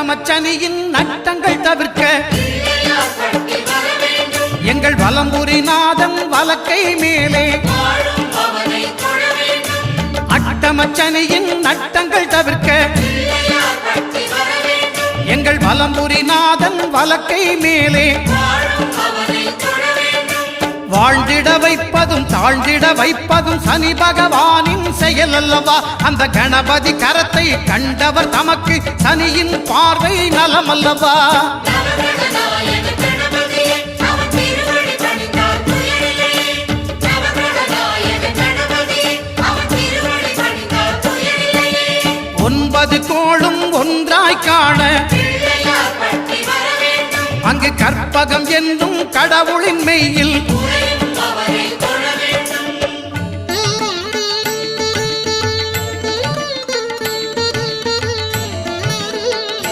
அட்டமச்சனியின் நட்டங்கள் தவிர்க்க எங்கள் வலம்புரிநாதன் வலக்கை மேலே அட்டமச்சனியின் நட்டங்கள் தவிர்க்க எங்கள் வலம்புரிநாதன் வலக்கை மேலே வாழ்ந்திட வைப்பதும் தாழ்ந்திட வைப்பதும் சனி பகவானின் செயல் அல்லவா. அந்த கணபதி கரத்தை கண்டவர் தமக்கு சனியின் பார்வை நலமல்லவா. ஒன்பது கோளும் ஒன்றாய் காண அங்கு கற்பகம் என்னும் கடவுளின் மெய்யில்